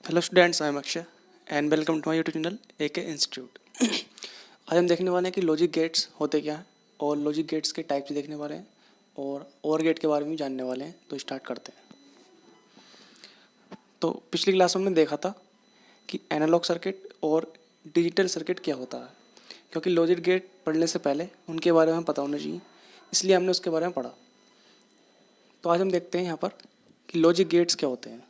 Hello students, I am Akshay and welcome to my YouTube channel AK institute. आज हम देखने वाले हैं कि लॉजिक गेट्स होते क्या हैं और लॉजिक गेट्स के टाइप्स देखने वाले हैं और OR गेट के बारे में भी जानने वाले हैं। तो स्टार्ट करते हैं। तो पिछली क्लास में हमने देखा था कि एनालॉग सर्किट और डिजिटल सर्किट क्या होता है, क्योंकि लॉजिक गेट पढ़ने से पहले उनके बारे में पता होना चाहिए, इसलिए हमने उसके बारे में पढ़ा। तो आज हम देखते हैं यहाँ पर कि लॉजिक गेट्स क्या होते हैं।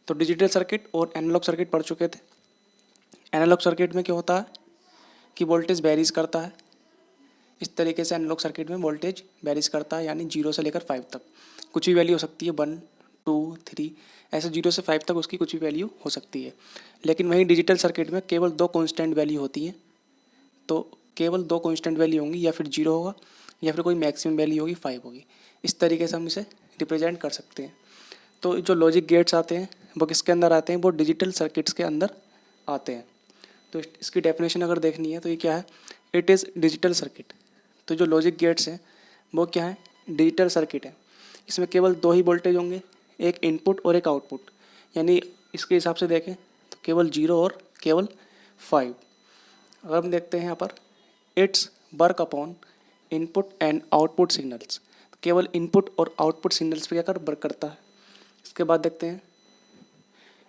तो डिजिटल सर्किट और एनालॉग सर्किट पढ़ चुके थे। एनालॉग सर्किट में क्या होता है कि वोल्टेज वेरीज करता है। इस तरीके से एनालॉग सर्किट में वोल्टेज वेरीज करता है, यानी 0 से लेकर 5 तक कुछ भी वैल्यू हो सकती है, 1 2 3 ऐसे 0 से 5 तक उसकी कुछ भी वैल्यू हो सकती है। लेकिन वहीं डिजिटल सर्किट में केवल दो कांस्टेंट वैल्यू होती हैं। तो केवल दो कांस्टेंट वैल्यू होंगी, या फिर 0 होगा या फिर कोई मैक्सिमम वैल्यू होगी 5 होगी। इस तरीके से हम इसे रिप्रेजेंट कर सकते हैं। तो जो लॉजिक गेट्स आते हैं वो किसके अंदर आते हैं, वो डिजिटल सर्किट्स के अंदर आते हैं। तो इसकी डेफिनेशन अगर देखनी है तो ये क्या है, इट इज़ डिजिटल सर्किट। तो जो लॉजिक गेट्स हैं वो क्या है, डिजिटल सर्किट है। इसमें केवल दो ही वोल्टेज होंगे, एक इनपुट और एक आउटपुट। यानी इसके हिसाब से देखें तो केवल 0 और केवल 5। अगर हम देखते हैं यहाँ पर, it's work upon input and output signals. केवल इनपुट और आउटपुट सिग्नल्स पे क्या कर वर्क करता है। इसके बाद देखते हैं,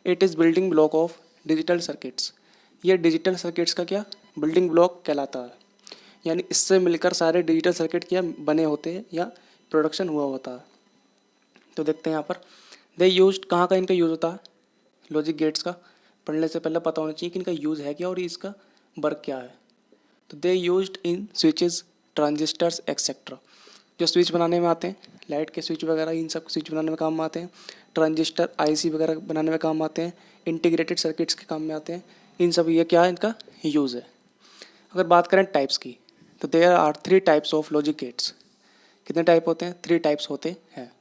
it is building block of digital circuits. ये डिजिटल सर्किट्स का क्या बिल्डिंग ब्लॉक कहलाता है, यानी इससे मिलकर सारे डिजिटल सर्किट क्या बने होते हैं या प्रोडक्शन हुआ होता है। तो देखते हैं यहाँ पर, दे यूज्ड कहाँ का इनका यूज़ होता है लॉजिक गेट्स का। पढ़ने से पहले पता होना चाहिए कि इनका यूज़ है क्या और इसका वर्क क्या है। तो they used in switches, transistors etcetera. जो स्विच बनाने में आते हैं, लाइट के स्विच वगैरह, इन सब स्विच बनाने में काम आते हैं। ट्रांजिस्टर IC वगैरह बनाने में काम आते हैं। इंटीग्रेटेड सर्किट्स के काम में आते हैं। इन सब ये क्या है, इनका यूज़ है। अगर बात करें टाइप्स की, तो there are 3 types of logic gates. कितने टाइप होते हैं, 3 टाइप्स होते हैं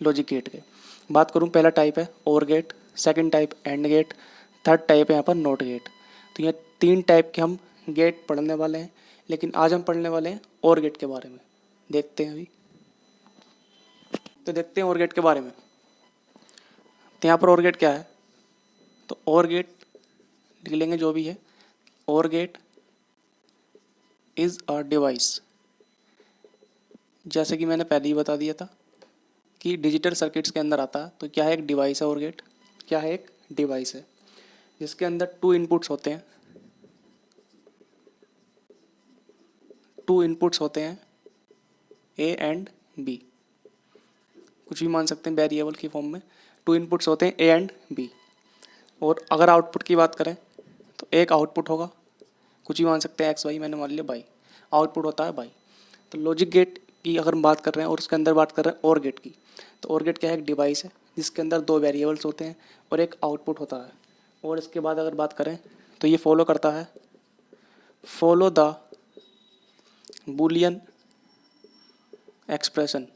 लॉजिक गेट के। बात करूँ, पहला टाइप है OR gate, second type and gate, third type है यहाँ पर नॉट गेट। तो ये 3 टाइप के हम गेट पढ़ने वाले हैं, लेकिन आज हम पढ़ने वाले हैं OR गेट के बारे में। देखते हैं अभी। तो देखते हैं OR गेट के बारे में। तो यहाँ पर OR गेट क्या है, तो OR गेट लिख लेंगे जो भी है। OR gate is a device, जैसे कि मैंने पहले ही बता दिया था कि डिजिटल सर्किट्स के अंदर आता है। तो क्या है, एक डिवाइस है OR गेट। क्या है, एक डिवाइस है जिसके अंदर 2 इनपुट्स होते हैं। 2 इनपुट्स होते हैं, A एंड B। कुछ भी मान सकते हैं वेरिएबल की फॉर्म में। 2 इनपुट्स होते हैं A एंड B। और अगर आउटपुट की बात करें तो एक आउटपुट होगा, कुछ भी मान सकते हैं XY, मैंने मान लिया बाई। आउटपुट होता है बाई। तो लॉजिक गेट की अगर हम बात कर रहे हैं और उसके अंदर बात कर रहे हैं OR गेट की, तो OR गेट क्या है, एक डिवाइस है जिसके अंदर 2 वेरिएबल्स होते हैं और एक आउटपुट होता है। और इसके बाद अगर बात करें तो ये फॉलो करता है, फॉलो द बूलियन एक्सप्रेशन।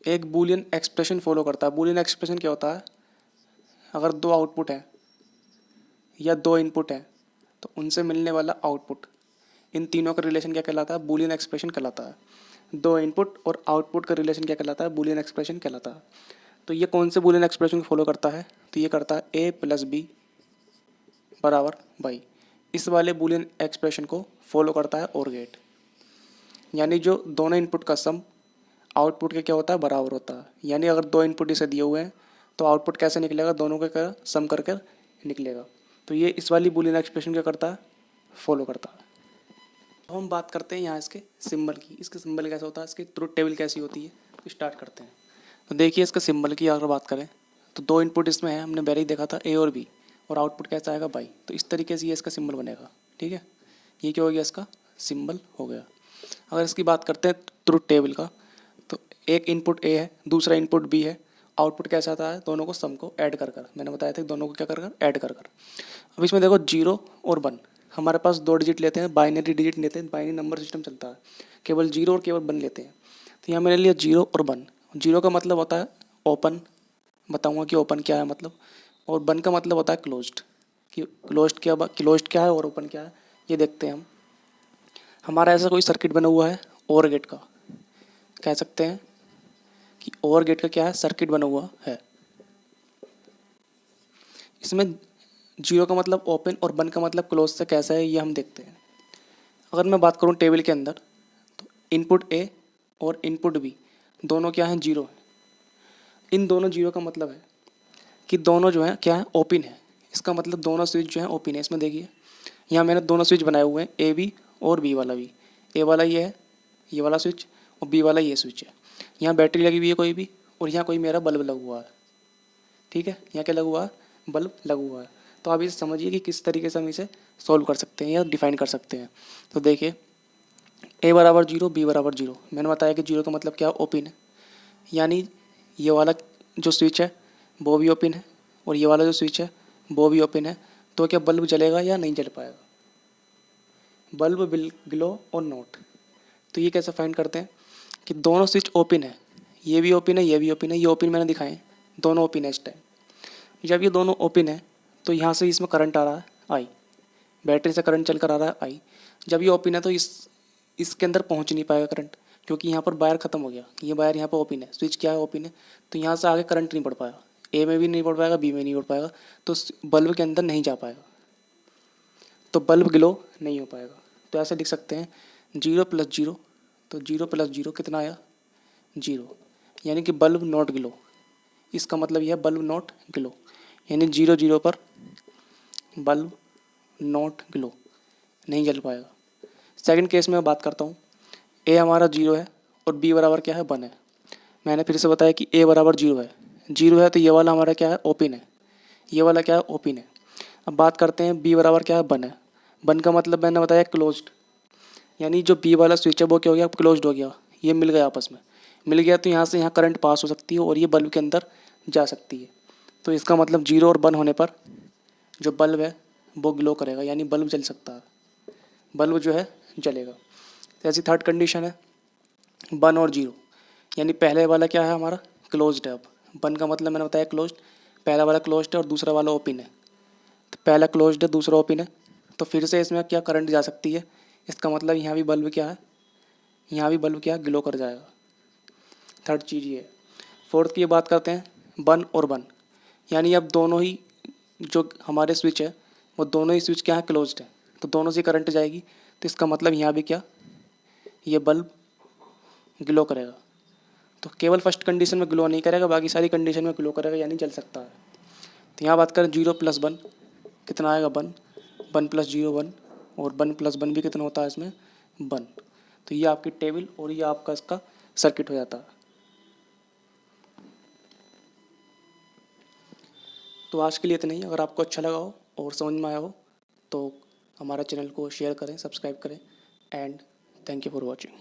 एक बूलियन एक्सप्रेशन फॉलो करता है। बूलियन एक्सप्रेशन क्या होता है, अगर 2 आउटपुट हैं या 2 इनपुट हैं तो उनसे मिलने वाला आउटपुट, इन तीनों का रिलेशन क्या कहलाता है, बूलियन एक्सप्रेशन कहलाता है। 2 इनपुट और आउटपुट का रिलेशन क्या कहलाता है, बूलियन एक्सप्रेशन कहलाता है। तो ये कौन से बूलियन एक्सप्रेशन को फॉलो करता है, तो ये करता है A + B बराबर बाई। इस वाले बूलियन एक्सप्रेशन को फॉलो करता है OR गेट। यानी जो दोनों इनपुट का सम आउटपुट के क्या होता है, बराबर होता है। यानी अगर 2 इनपुट इसे दिए हुए हैं तो आउटपुट कैसे निकलेगा, दोनों का सम करके निकलेगा। तो ये इस वाली बूलियन एक्सप्रेशन क्या करता है, फॉलो करता है। तो हम बात करते हैं यहाँ इसके सिंबल की। इसके सिंबल कैसा होता है, इसकी ट्रुथ टेबल कैसी होती है, तो स्टार्ट करते हैं। तो देखिए, इसका सिंबल की अगर बात करें तो 2 इनपुट इसमें है, हमने पहले ही देखा था A और B, और आउटपुट कैसा आएगा बाई। तो इस तरीके से ये इसका सिंबल बनेगा। ठीक है, ये क्या हो गया, इसका सिंबल हो गया। अगर इसकी बात करते हैं ट्रुथ टेबल का, तो एक इनपुट A है, दूसरा इनपुट B है। आउटपुट कैसा आता है, दोनों को सम को ऐड कर कर, मैंने बताया था दोनों को क्या कर कर ऐड कर कर। अब इसमें देखो 0 और 1, हमारे पास 2 डिजिट लेते हैं, बाइनरी डिजिट लेते हैं, बाइनरी नंबर सिस्टम चलता है। केवल 0 और केवल 1 लेते हैं। तो यहाँ मैंने लिया 0 और 1। 0 का मतलब होता है ओपन, बताऊँगा कि ओपन क्या है मतलब, और 1 का मतलब होता है क्लोज्ड। कि क्लोज्ड क्या है और ओपन क्या है, ये देखते हैं हम। हमारा ऐसा कोई सर्किट बना हुआ है OR गेट का, कह सकते हैं कि ओवर गेट का क्या है, सर्किट बना हुआ है। इसमें 0 का मतलब ओपन और 1 का मतलब क्लोज से कैसा है ये हम देखते हैं। अगर मैं बात करूँ टेबल के अंदर, तो इनपुट ए और इनपुट बी दोनों क्या हैं, 0 है। इन दोनों 0 का मतलब है कि दोनों जो है क्या है, ओपन है। इसका मतलब दोनों स्विच जो है ओपन है। इसमें देखिए यहाँ मैंने दोनों स्विच बनाए हुए हैं, ए बी और बी वाला भी। ए वाला ये है, ये वाला स्विच, और बी वाला ये स्विच है। यहाँ बैटरी लगी हुई है कोई भी, और यहाँ कोई मेरा बल्ब लगा हुआ है। ठीक है, यहाँ क्या लगा हुआ है, बल्ब लगा हुआ है। तो आप इसे समझिए कि किस तरीके से हम इसे सॉल्व कर सकते हैं या डिफाइन कर सकते हैं। तो देखिए ए बराबर 0, बी बराबर 0। मैंने बताया कि 0 का मतलब क्या, ओपन है। यानी ये वाला जो स्विच है वो भी ओपन है, और ये वाला जो स्विच है वो भी ओपन है। तो क्या बल्ब जलेगा या नहीं जल पाएगा, बल्ब विल ग्लो और नॉट। तो ये कैसे फाइंड करते हैं कि दोनों स्विच ओपन है, ये भी ओपन है, ये भी ओपन है। ये ओपन मैंने दिखाए, दोनों ओपन है इस टाइम। जब ये दोनों ओपन है तो यहाँ से इसमें करंट आ रहा है आई, बैटरी से करंट चल कर आ रहा है आई। जब ये ओपन है तो इसके अंदर पहुँच नहीं पाएगा करंट, क्योंकि यहाँ पर वायर ख़त्म हो गया। ये वायर यहाँ पर ओपन है, स्विच क्या है, ओपन है। तो यहाँ से आगे करंट नहीं बढ़ पाएगा, ए में भी नहीं बढ़ पाएगा, बी में नहीं बढ़ पाएगा, तो बल्ब के अंदर नहीं जा पाएगा, तो बल्ब ग्लो नहीं हो पाएगा। तो ऐसे लिख सकते हैं 0 + 0, तो 0 + 0 कितना आया, 0। यानी कि बल्ब नॉट ग्लो। इसका मतलब यह है बल्ब नॉट ग्लो, यानी 0 0 पर बल्ब नॉट ग्लो, नहीं जल पाएगा। सेकंड केस में मैं बात करता हूँ, ए हमारा 0 है और बी बराबर क्या है, 1 है। मैंने फिर से बताया कि ए बराबर 0 है, 0 है तो ये वाला हमारा क्या है, ओपन है। ये वाला क्या है, ओपन है। अब बात करते हैं बी बराबर क्या है, 1 है। 1 का मतलब मैंने बताया क्लोज्ड, यानी जो बी वाला स्विच है वो क्या हो गया, क्लोज्ड हो गया। ये मिल गया, आपस में मिल गया, तो यहाँ से यहाँ करंट पास हो सकती है और ये बल्ब के अंदर जा सकती है। तो इसका मतलब 0 और 1 होने पर जो बल्ब है वो ग्लो करेगा, यानी बल्ब जल सकता है, बल्ब जो है जलेगा। तो ऐसी थर्ड कंडीशन है 1 और 0, यानी पहले वाला क्या है हमारा, क्लोज्ड है। अब 1 का मतलब मैंने बताया क्लोज्ड, पहला वाला क्लोज्ड है और दूसरा वाला ओपन है। तो पहला क्लोज्ड है, दूसरा ओपन है, तो फिर से इसमें क्या करंट जा सकती है। इसका मतलब यहाँ भी बल्ब क्या है, यहाँ भी बल्ब क्या है, ग्लो कर जाएगा। थर्ड चीज़ ये है। फोर्थ की बात करते हैं 1 और 1, यानी अब दोनों ही जो हमारे स्विच है वो दोनों ही स्विच क्या है, क्लोज्ड है, तो दोनों से करंट जाएगी। तो इसका मतलब यहाँ भी क्या, ये बल्ब ग्लो करेगा। तो केवल फर्स्ट कंडीशन में ग्लो नहीं करेगा, बाकी सारी कंडीशन में ग्लो करेगा, यानी जल सकता है। तो यहाँ बात करें 0 + 1 कितना आएगा, 1, 1 + 0 1, और 1 + 1 भी कितना होता है इसमें, 1। तो ये आपकी टेबल और ये आपका इसका सर्किट हो जाता है। तो आज के लिए इतना ही। अगर आपको अच्छा लगा हो और समझ में आया हो तो हमारा चैनल को शेयर करें, सब्सक्राइब करें, and thank you for watching.